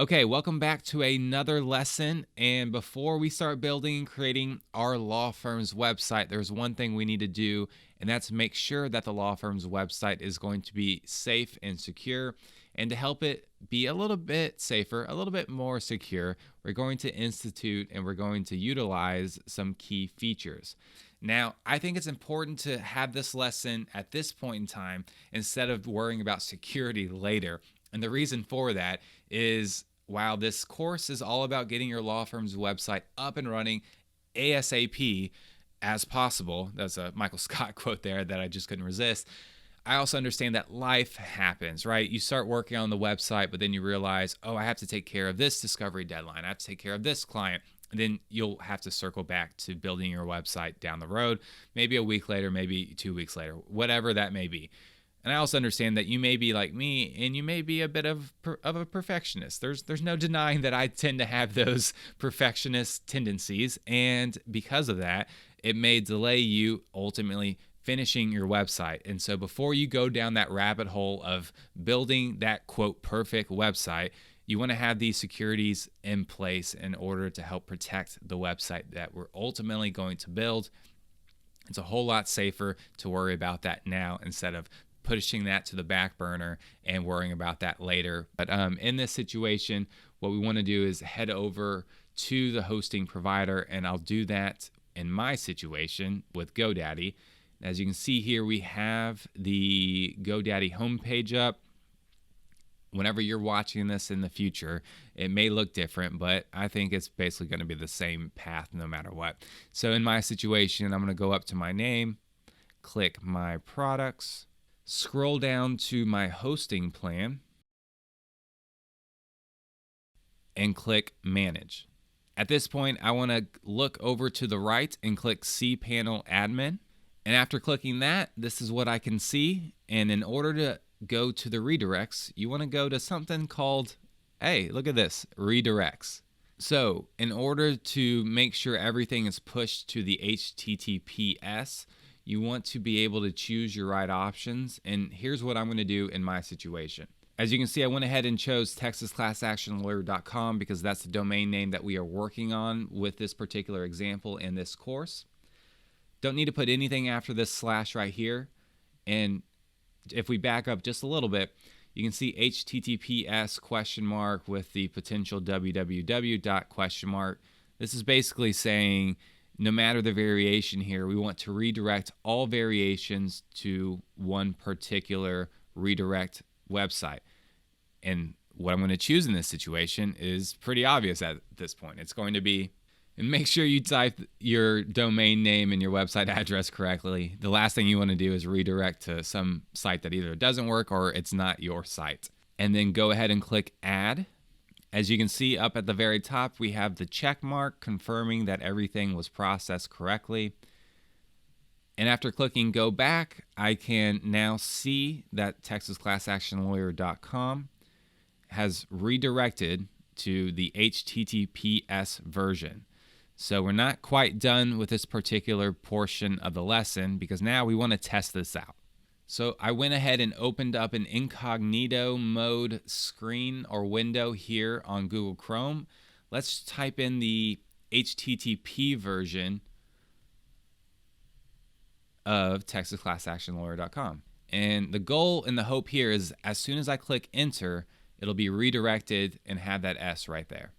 Okay, welcome back to another lesson. And before we start building and creating our law firm's website, there's one thing we need to do, and that's make sure that the law firm's website is going to be safe and secure. And to help it be a little bit safer, a little bit more secure, we're going to institute and we're going to utilize some key features. Now, I think it's important to have this lesson at this point in time instead of worrying about security later. And the reason for that is while this course is all about getting your law firm's website up and running ASAP as possible, that's a Michael Scott quote there that I just couldn't resist. I also understand that life happens, right? You start working on the website, but then you realize, oh, I have to take care of this discovery deadline. I have to take care of this client. And then you'll have to circle back to building your website down the road, maybe a week later, maybe 2 weeks later, whatever that may be. And I also understand that you may be like me and you may be a bit of a perfectionist. There's no denying that I tend to have those perfectionist tendencies. And because of that, it may delay you ultimately finishing your website. And so before you go down that rabbit hole of building that quote perfect website, you want to have these securities in place in order to help protect the website that we're ultimately going to build. It's a whole lot safer to worry about that now instead of pushing that to the back burner and worrying about that later. But in this situation, what we want to do is head over to the hosting provider, and I'll do that in my situation with GoDaddy. As you can see here, we have the GoDaddy homepage up. Whenever you're watching this in the future, it may look different, but I think it's basically going to be the same path no matter what. So in my situation, I'm going to go up to my name, click my products, scroll down to my hosting plan, and click manage. At this point, I want to look over to the right and click cPanel admin. And after clicking that, this is what I can see. And in order to go to the redirects, you want to go to something called, hey, look at this, redirects. So in order to make sure everything is pushed to the HTTPS, you want to be able to choose your right options. And here's what I'm going to do in my situation. As you can see, I went ahead and chose TexasClassActionLawyer.com because that's the domain name that we are working on with this particular example in this course. Don't need to put anything after this slash right here. And if we back up just a little bit, you can see HTTPS question mark with the potential www dot question mark. This is basically saying no matter the variation here, we want to redirect all variations to one particular redirect website. And what I'm going to choose in this situation is pretty obvious at this point. It's going to be, and make sure you type your domain name and your website address correctly. The last thing you want to do is redirect to some site that either doesn't work or it's not your site. And then go ahead and click add. As you can see up at the very top, we have the check mark confirming that everything was processed correctly. And after clicking go back, I can now see that TexasClassActionLawyer.com has redirected to the HTTPS version. So we're not quite done with this particular portion of the lesson because now we want to test this out. So I went ahead and opened up an incognito mode screen or window here on Google Chrome. Let's type in the HTTP version of TexasClassActionLawyer.com. And the goal and the hope here is as soon as I click enter, it'll be redirected and have that S right there.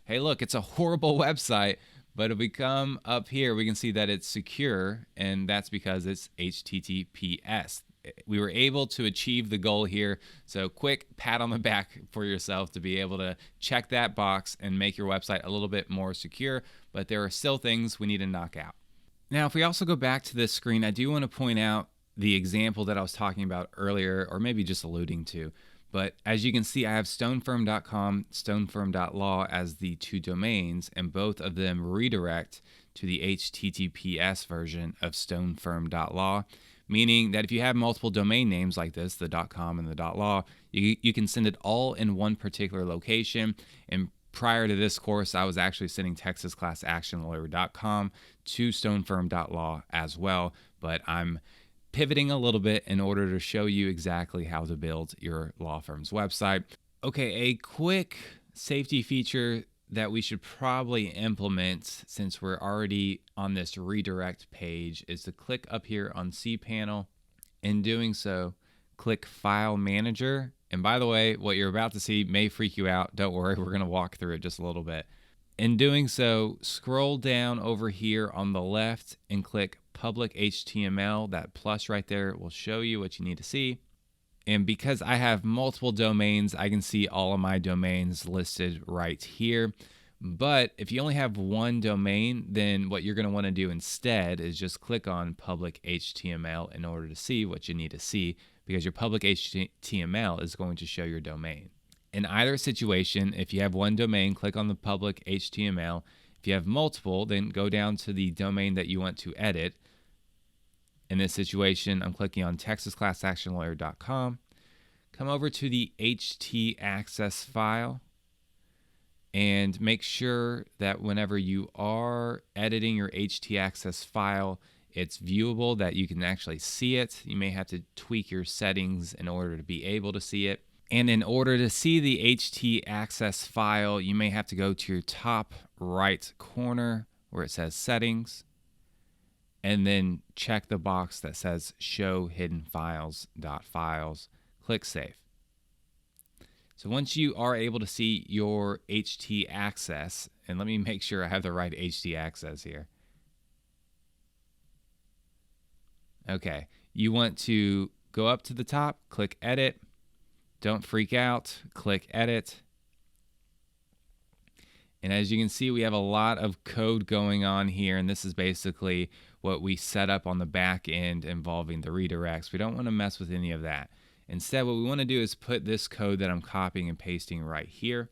Hey, look, it's a horrible website, but if we come up here, we can see that it's secure, and that's because it's HTTPS. We were able to achieve the goal here, so quick pat on the back for yourself to be able to check that box and make your website a little bit more secure, but there are still things we need to knock out. Now, if we also go back to this screen, I do want to point out the example that I was talking about earlier, or maybe just alluding to. But as you can see, I have stonefirm.com, stonefirm.law as the two domains, and both of them redirect to the HTTPS version of stonefirm.law, meaning that if you have multiple domain names like this, the .com and the .law, you can send it all in one particular location. And prior to this course, I was actually sending TexasClassActionLawyer.com to stonefirm.law as well, but I'm pivoting a little bit in order to show you exactly how to build your law firm's website. Okay, a quick safety feature that we should probably implement since we're already on this redirect page is to click up here on cPanel. In doing so, click File Manager. And by the way, what you're about to see may freak you out. Don't worry, we're going to walk through it just a little bit. In doing so, scroll down over here on the left and click Public HTML. That plus right there will show you what you need to see. And because I have multiple domains, I can see all of my domains listed right here. But if you only have one domain, then what you're going to want to do instead is just click on Public HTML in order to see what you need to see, because your Public HTML is going to show your domain. In either situation, if you have one domain, click on the Public HTML. If you have multiple, then go down to the domain that you want to edit. In this situation, I'm clicking on texasclassactionlawyer.com. Come over to the htaccess file and make sure that whenever you are editing your htaccess file, it's viewable, that you can actually see it. You may have to tweak your settings in order to be able to see it. And in order to see the htaccess file, you may have to go to your top right corner where it says Settings, and then check the box that says Show Hidden Files.Files. Click Save. So once you are able to see your htaccess, and let me make sure I have the right htaccess here. Okay, you want to go up to the top, click Edit. Don't freak out, click Edit. And as you can see, we have a lot of code going on here, and this is basically what we set up on the back end involving the redirects. We don't want to mess with any of that. Instead, what we want to do is put this code that I'm copying and pasting right here.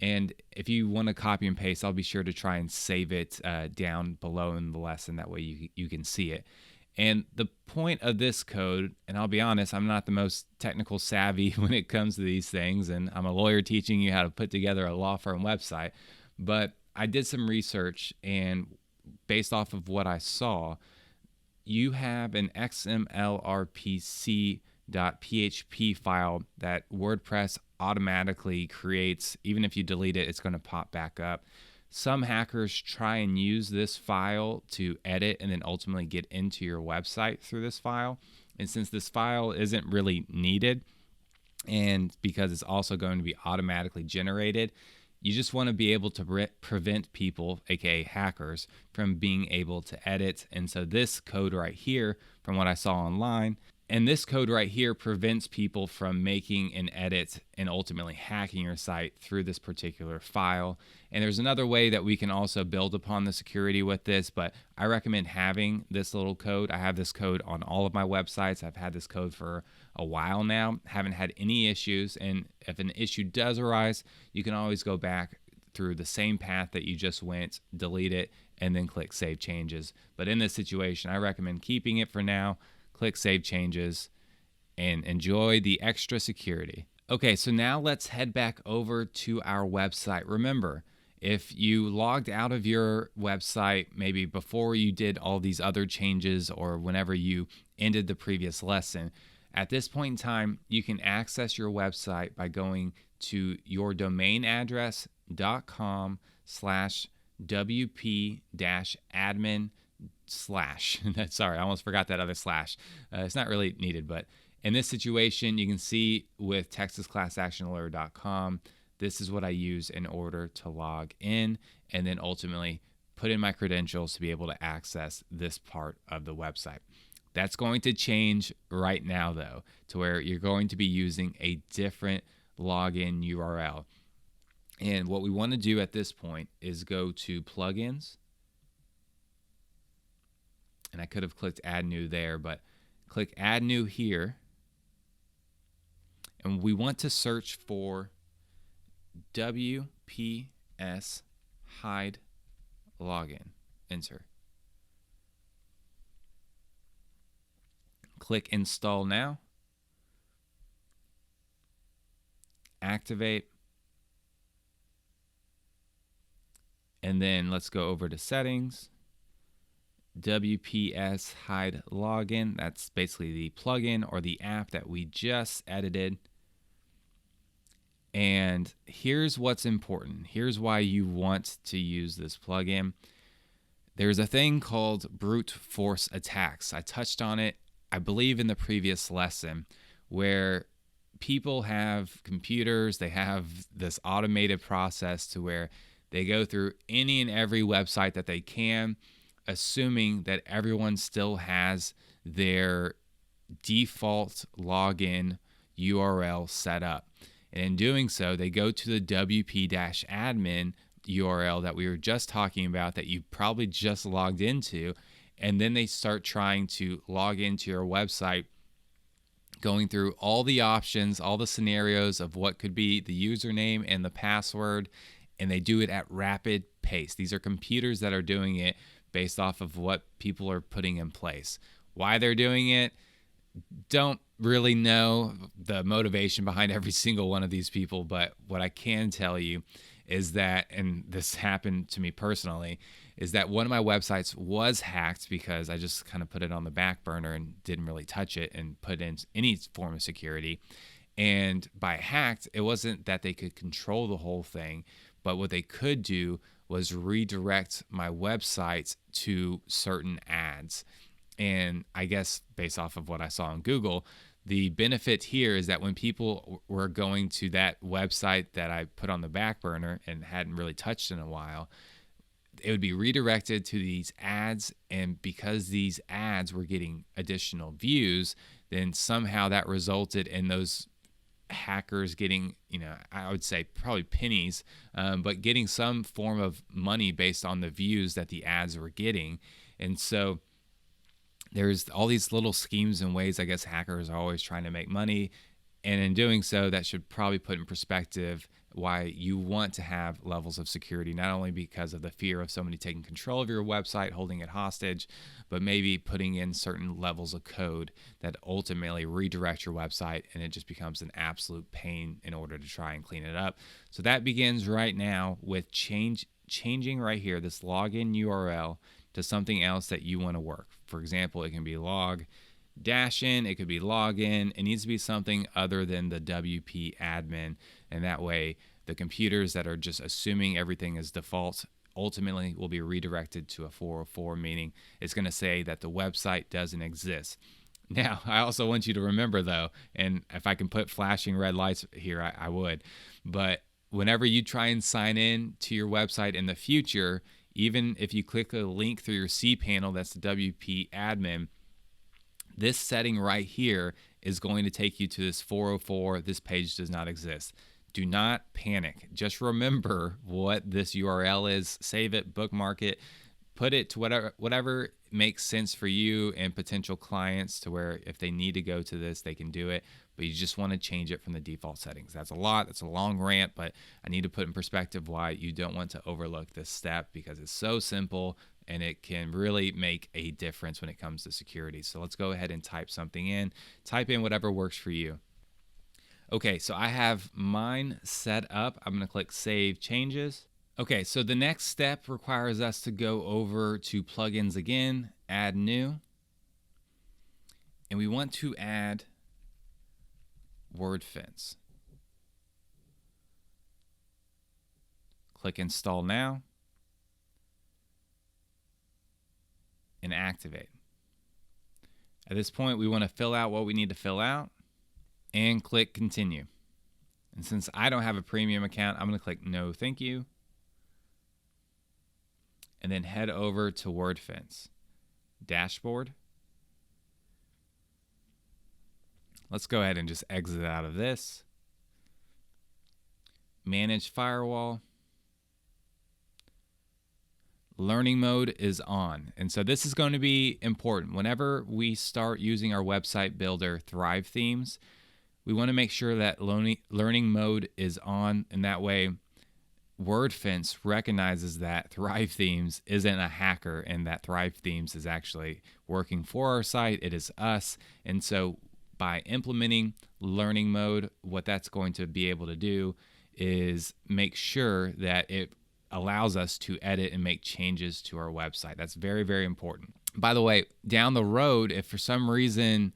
And if you want to copy and paste, I'll be sure to try and save it down below in the lesson. That way you can see it. And the point of this code, and I'll be honest, I'm not the most technical savvy when it comes to these things, and I'm a lawyer teaching you how to put together a law firm website, but I did some research, and based off of what I saw, you have an XMLRPC.php file that WordPress automatically creates. Even if you delete it, it's going to pop back up. Some hackers try and use this file to edit and then ultimately get into your website through this file. And since this file isn't really needed, and because it's also going to be automatically generated, you just want to be able to prevent people, aka hackers, from being able to edit. And so this code right here, from what I saw online, and this code right here prevents people from making an edit and ultimately hacking your site through this particular file. And there's another way that we can also build upon the security with this, but I recommend having this little code. I have this code on all of my websites. I've had this code for a while now, haven't had any issues. And if an issue does arise, you can always go back through the same path that you just went, delete it, and then click Save Changes. But in this situation, I recommend keeping it for now. Click Save Changes and enjoy the extra security. Okay, so now let's head back over to our website. Remember, if you logged out of your website maybe before you did all these other changes or whenever you ended the previous lesson, at this point in time, you can access your website by going to your domain address .com/wp-admin/ sorry, I almost forgot that other slash. It's not really needed, but in this situation, you can see with texasclassactionlawyer.com, this is what I use in order to log in and then ultimately put in my credentials to be able to access this part of the website. That's going to change right now, though, to where you're going to be using a different login URL. And what we want to do at this point is go to Plugins. And I could have clicked Add New there, but click Add New here. And we want to search for WPS Hide Login. Enter. Click Install Now. Activate. And then let's go over to Settings. Wps Hide Login. That's basically the plugin or the app that we just edited. And here's what's important. Here's why you want to use this plugin. There's a thing called brute force attacks. I touched on it, I believe, in the previous lesson, where people have computers, they have this automated process to where they go through any and every website that they can, assuming that everyone still has their default login URL set up. And in doing so, they go to the wp-admin URL that we were just talking about that you probably just logged into, and then they start trying to log into your website, going through all the options, all the scenarios of what could be the username and the password, and they do it at rapid pace. These are computers that are doing it based off of what people are putting in place. Why they're doing it, don't really know the motivation behind every single one of these people, but what I can tell you is that, and this happened to me personally, is that one of my websites was hacked because I just kind of put it on the back burner and didn't really touch it and put in any form of security. And by hacked, it wasn't that they could control the whole thing, but what they could do was redirect my website to certain ads. And I guess based off of what I saw on Google, the benefit here is that when people were going to that website that I put on the back burner and hadn't really touched in a while, it would be redirected to these ads. And because these ads were getting additional views, then somehow that resulted in those hackers getting, I would say probably pennies, but getting some form of money based on the views that the ads were getting. And so there's all these little schemes and ways, I guess, hackers are always trying to make money. And in doing so, that should probably put in perspective why you want to have levels of security, not only because of the fear of somebody taking control of your website, holding it hostage, but maybe putting in certain levels of code that ultimately redirect your website, and it just becomes an absolute pain in order to try and clean it up. So that begins right now with changing right here, this login URL to something else that you want to work. For example, it can be log-in, it could be login. It needs to be something other than the WP admin, and that way the computers that are just assuming everything is default ultimately will be redirected to a 404, meaning it's going to say that the website doesn't exist. Now, I also want you to remember though, and if I can put flashing red lights here, I would, but whenever you try and sign in to your website in the future, even if you click a link through your cPanel, that's the WP admin, this setting right here is going to take you to this 404. This page does not exist. Do not panic. Just remember what this URL is. Save it, bookmark it, put it to whatever makes sense for you and potential clients, to where if they need to go to this, they can do it. But you just want to change it from the default settings. That's a lot. That's a long rant, but I need to put in perspective why you don't want to overlook this step, because it's so simple and it can really make a difference when it comes to security. So let's go ahead and type something in. Type in whatever works for you. Okay, so I have mine set up. I'm going to click Save Changes. Okay, so the next step requires us to go over to Plugins again, Add New. And we want to add WordFence. Click Install Now and activate. At this point, we want to fill out what we need to fill out and click Continue. And since I don't have a premium account, I'm going to click No Thank You, and then head over to WordFence Dashboard. Let's go ahead and just exit out of this. Manage Firewall. Learning mode is on. And so this is going to be important. Whenever we start using our website builder Thrive themes, we want to make sure that learning mode is on, and that way WordFence recognizes that Thrive Themes isn't a hacker and that Thrive Themes is actually working for our site. It is us. And so by implementing learning mode, what that's going to be able to do is make sure that it allows us to edit and make changes to our website. That's very, very important. By the way, down the road, if for some reason,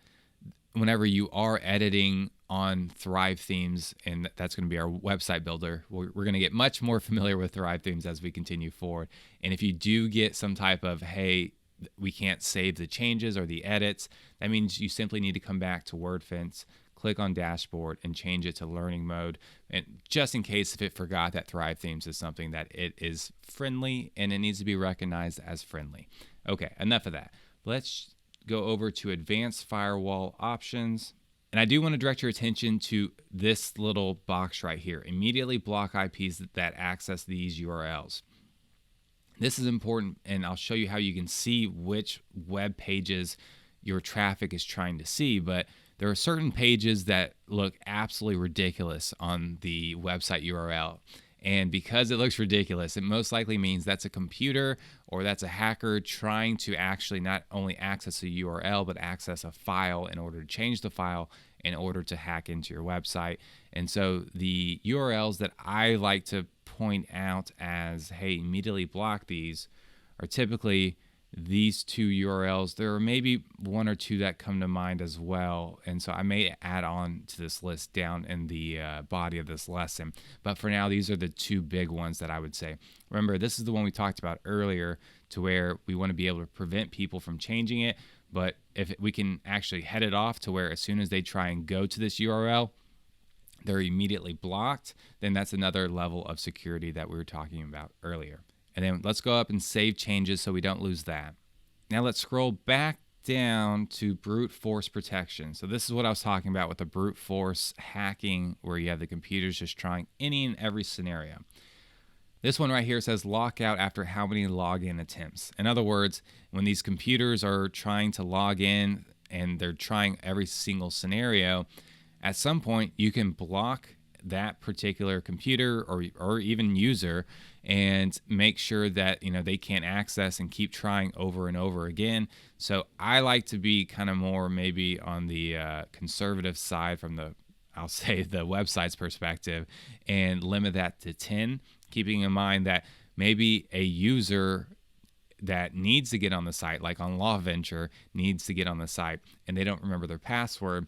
whenever you are editing on Thrive Themes, and that's going to be our website builder, we're going to get much more familiar with Thrive Themes as we continue forward. And if you do get some type of, hey, we can't save the changes or the edits, that means you simply need to come back to WordFence, click on dashboard, and change it to learning mode. And just in case if it forgot that Thrive Themes is something that it is friendly and it needs to be recognized as friendly. Okay, enough of that. Let's go over to advanced firewall options. And I do want to direct your attention to this little box right here. Immediately block IPs that access these URLs. This is important, and I'll show you how you can see which web pages your traffic is trying to see. But there are certain pages that look absolutely ridiculous on the website URL. And because it looks ridiculous, it most likely means that's a computer or that's a hacker trying to actually not only access a URL, but access a file in order to change the file in order to hack into your website. And so the URLs that I like to point out as, hey, immediately block these, are typically these two URLs. There are maybe one or two that come to mind as well, and so I may add on to this list down in the body of this lesson. But for now, these are the two big ones that I would say. Remember, this is the one we talked about earlier, to where we want to be able to prevent people from changing it, but if we can actually head it off to where as soon as they try and go to this URL, they're immediately blocked, then that's another level of security that we were talking about earlier. And then let's go up and save changes so we don't lose that. Now let's scroll back down to brute force protection. So this is what I was talking about with the brute force hacking, where you have the computers just trying any and every scenario. This one right here says lockout after how many login attempts. In other words, when these computers are trying to log in and they're trying every single scenario, at some point you can block that particular computer or even user and make sure that they can't access and keep trying over and over again. So I like to be kind of more maybe on the conservative side from the website's perspective, and limit that to 10, keeping in mind that maybe a user that needs to get on the site, like on LawVenture, needs to get on the site and they don't remember their password.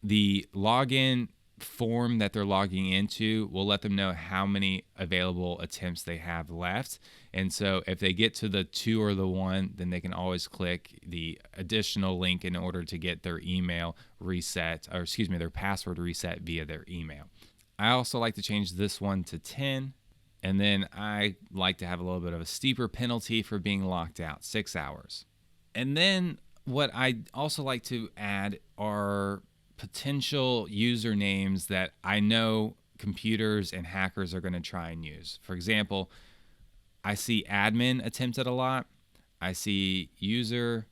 The login form that they're logging into will let them know how many available attempts they have left. And so if they get to the 2 or the 1, then they can always click the additional link in order to get their email reset, or their password reset via their email. I also like to change this one to 10. And then I like to have a little bit of a steeper penalty for being locked out, 6 hours. And then what I also like to add are potential usernames that I know computers and hackers are going to try and use. For example, I see admin attempted a lot. I see user.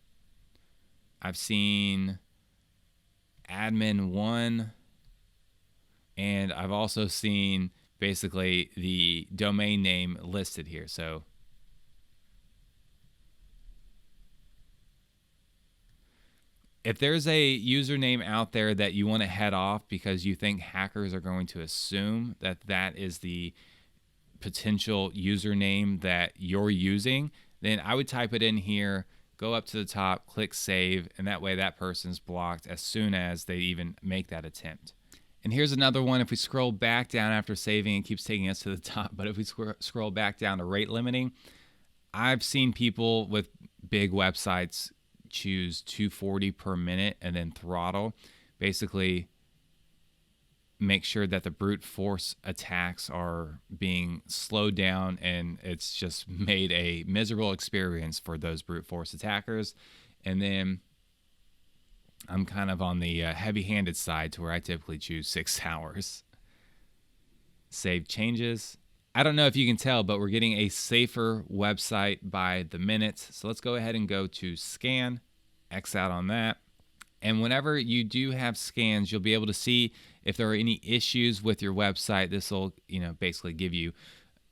I've seen admin1. And I've also seen basically the domain name listed here. So if there's a username out there that you want to head off because you think hackers are going to assume that that is the potential username that you're using, then I would type it in here, go up to the top, click save, and that way that person's blocked as soon as they even make that attempt. And here's another one. If we scroll back down after saving, it keeps taking us to the top, but if we scroll back down to rate limiting, I've seen people with big websites choose 240 per minute and then throttle. Basically make sure that the brute force attacks are being slowed down, and it's just made a miserable experience for those brute force attackers. And then I'm kind of on the heavy-handed side, to where I typically choose 6 hours. Save changes. I don't know if you can tell, but we're getting a safer website by the minute. So let's go ahead and go to scan, X out on that. And whenever you do have scans, you'll be able to see if there are any issues with your website. This will, basically give you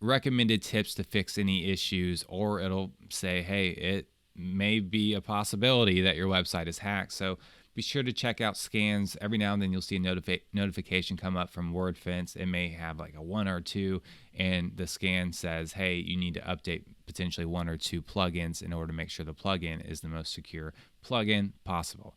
recommended tips to fix any issues, or it'll say, hey, it may be a possibility that your website is hacked. So be sure to check out scans. Every now and then you'll see a notification come up from WordFence. It may have like a 1 or 2, and the scan says, hey, you need to update potentially 1 or 2 plugins in order to make sure the plugin is the most secure plugin possible.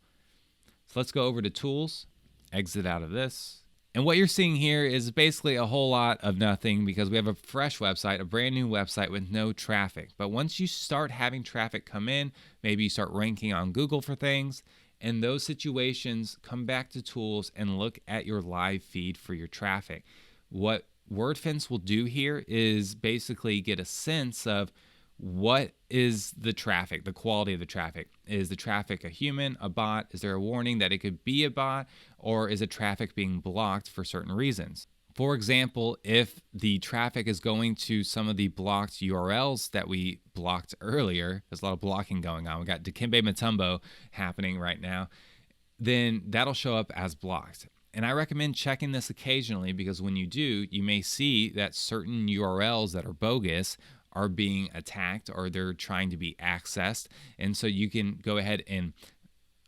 So let's go over to Tools, exit out of this. And what you're seeing here is basically a whole lot of nothing, because we have a fresh website, a brand new website with no traffic. But once you start having traffic come in, maybe you start ranking on Google for things, in those situations, come back to Tools and look at your live feed for your traffic. What WordFence will do here is basically get a sense of what is the traffic, the quality of the traffic. Is the traffic a human, a bot? Is there a warning that it could be a bot? Or is the traffic being blocked for certain reasons? For example, if the traffic is going to some of the blocked URLs that we blocked earlier, there's a lot of blocking going on. We got Dikembe Mutombo happening right now, then that'll show up as blocked. And I recommend checking this occasionally, because when you do, you may see that certain URLs that are bogus are being attacked, or they're trying to be accessed. And so you can go ahead and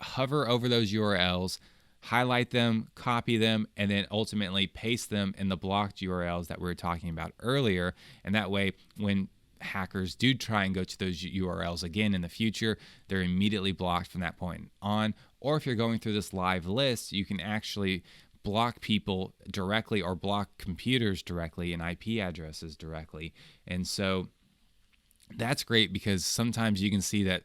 hover over those URLs, highlight them, copy them, and then ultimately paste them in the blocked URLs that we were talking about earlier. And that way, when hackers do try and go to those URLs again in the future, they're immediately blocked from that point on. Or if you're going through this live list, you can actually block people directly, or block computers directly and IP addresses directly. And so that's great, because sometimes you can see that,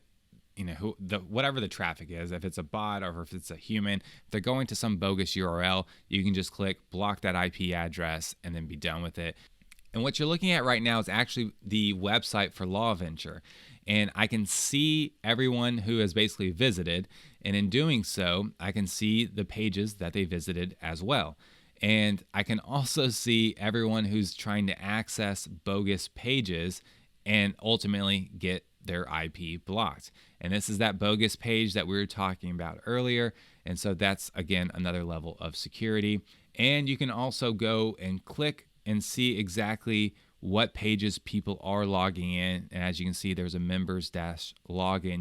whatever the traffic is, if it's a bot or if it's a human, if they're going to some bogus URL, you can just click block that IP address and then be done with it. And what you're looking at right now is actually the website for LawVenture. And I can see everyone who has basically visited. And in doing so, I can see the pages that they visited as well. And I can also see everyone who's trying to access bogus pages and ultimately get their IP blocked. And this is that bogus page that we were talking about earlier. And so that's, again, another level of security. And you can also go and click and see exactly what pages people are logging in. And as you can see, there's a members-login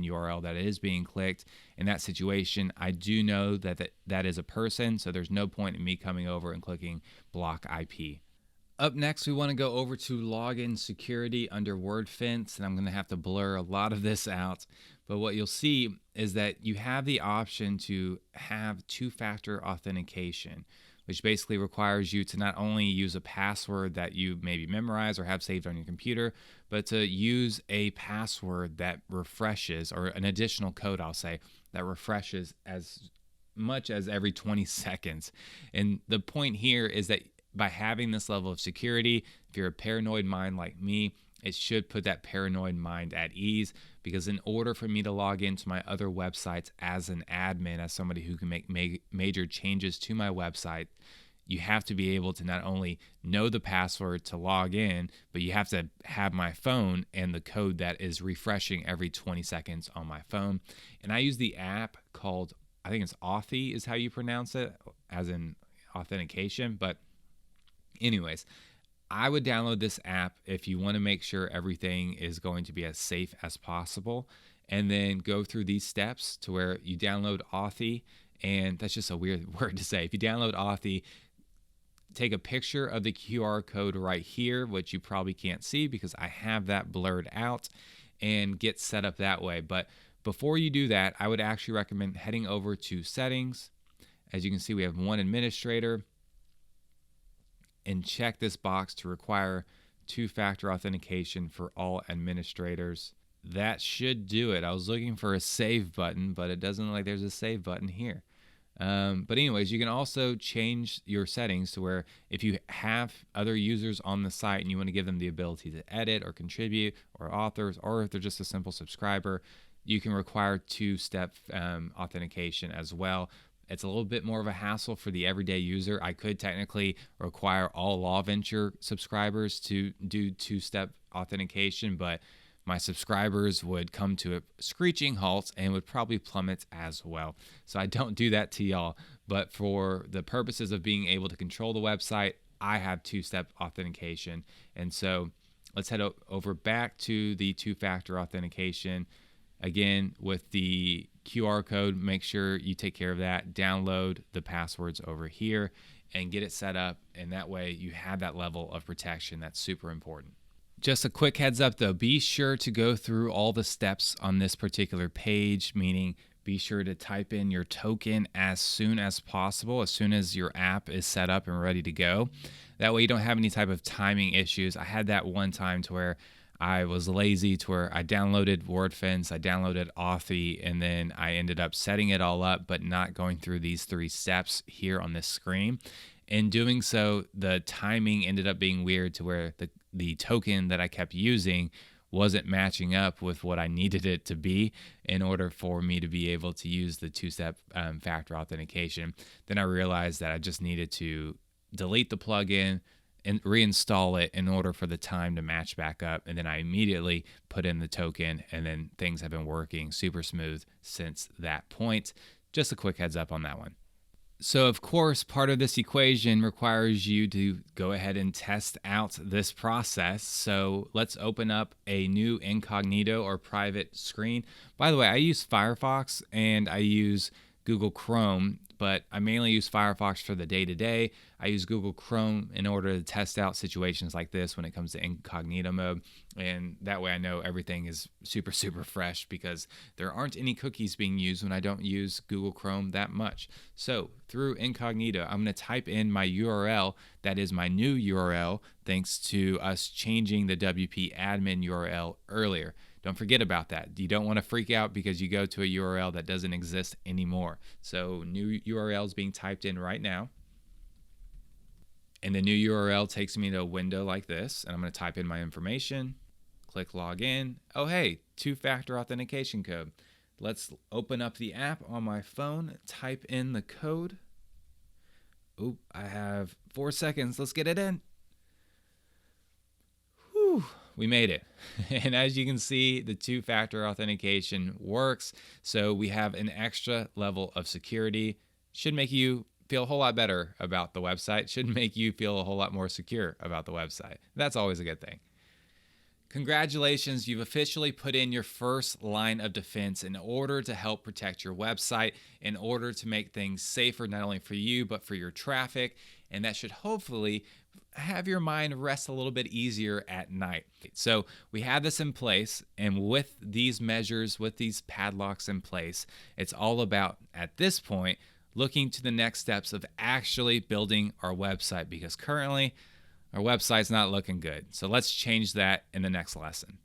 URL that is being clicked. In that situation, I do know that is a person, so there's no point in me coming over and clicking block IP. Up next, we want to go over to login security under WordFence, and I'm going to have to blur a lot of this out. But what you'll see is that you have the option to have two-factor authentication, which basically requires you to not only use a password that you maybe memorize or have saved on your computer, but to use a password that refreshes, or an additional code, I'll say, that refreshes as much as every 20 seconds. And the point here is that by having this level of security, if you're a paranoid mind like me, it should put that paranoid mind at ease, because in order for me to log into my other websites as an admin, as somebody who can make major changes to my website, you have to be able to not only know the password to log in, but you have to have my phone and the code that is refreshing every 20 seconds on my phone. And I use the app called, I think it's Authy is how you pronounce it, as in authentication. But anyways, I would download this app if you want to make sure everything is going to be as safe as possible, and then go through these steps to where you download Authy. And that's just a weird word to say. If you download Authy, take a picture of the QR code right here, which you probably can't see because I have that blurred out, and get set up that way. But before you do that, I would actually recommend heading over to settings. As you can see, we have one administrator, and check this box to require two-factor authentication for all administrators. That should do it. I was looking for a save button, but it doesn't look like there's a save button here. But anyways, you can also change your settings to where if you have other users on the site and you want to give them the ability to edit or contribute, or authors, or if they're just a simple subscriber, you can require two-step authentication as well. It's a little bit more of a hassle for the everyday user. I could technically require all LawVenture subscribers to do two-step authentication, but my subscribers would come to a screeching halt and would probably plummet as well. So I don't do that to y'all. But for the purposes of being able to control the website, I have two-step authentication. And so let's head over back to the two-factor authentication. Again, with the QR code, make sure you take care of that. Download the passwords over here and get it set up. And that way you have that level of protection. That's super important. Just a quick heads up though, be sure to go through all the steps on this particular page, meaning be sure to type in your token as soon as possible, as soon as your app is set up and ready to go. That way you don't have any type of timing issues. I had that one time to where I was lazy, to where I downloaded WordFence, I downloaded Authy, and then I ended up setting it all up, but not going through these 3 steps here on this screen. In doing so, the timing ended up being weird to where the token that I kept using wasn't matching up with what I needed it to be in order for me to be able to use the 2-step factor authentication. Then I realized that I just needed to delete the plugin and reinstall it in order for the time to match back up. And then I immediately put in the token, and then things have been working super smooth since that point. Just a quick heads up on that one. So of course, part of this equation requires you to go ahead and test out this process. So let's open up a new incognito or private screen. By the way, I use Firefox and I use Google Chrome, but I mainly use Firefox for the day-to-day. I use Google Chrome in order to test out situations like this when it comes to incognito mode. And that way I know everything is super, super fresh because there aren't any cookies being used when I don't use Google Chrome that much. So through incognito, I'm going to type in my URL. That is my new URL, thanks to us changing the WP admin URL earlier. Don't forget about that. You don't want to freak out because you go to a URL that doesn't exist anymore. So new URL is being typed in right now. And the new URL takes me to a window like this. And I'm going to type in my information, click login. Oh, hey, 2-factor authentication code. Let's open up the app on my phone, type in the code. Oop, I have 4 seconds. Let's get it in. Whew. We made it. And as you can see, the 2-factor authentication works. So we have an extra level of security. Should make you feel a whole lot better about the website. Should make you feel a whole lot more secure about the website. That's always a good thing. Congratulations, you've officially put in your first line of defense in order to help protect your website, in order to make things safer, not only for you, but for your traffic. And that should hopefully have your mind rest a little bit easier at night. So we have this in place, and with these measures, with these padlocks in place, it's all about, at this point, looking to the next steps of actually building our website, because currently our website's not looking good. So let's change that in the next lesson.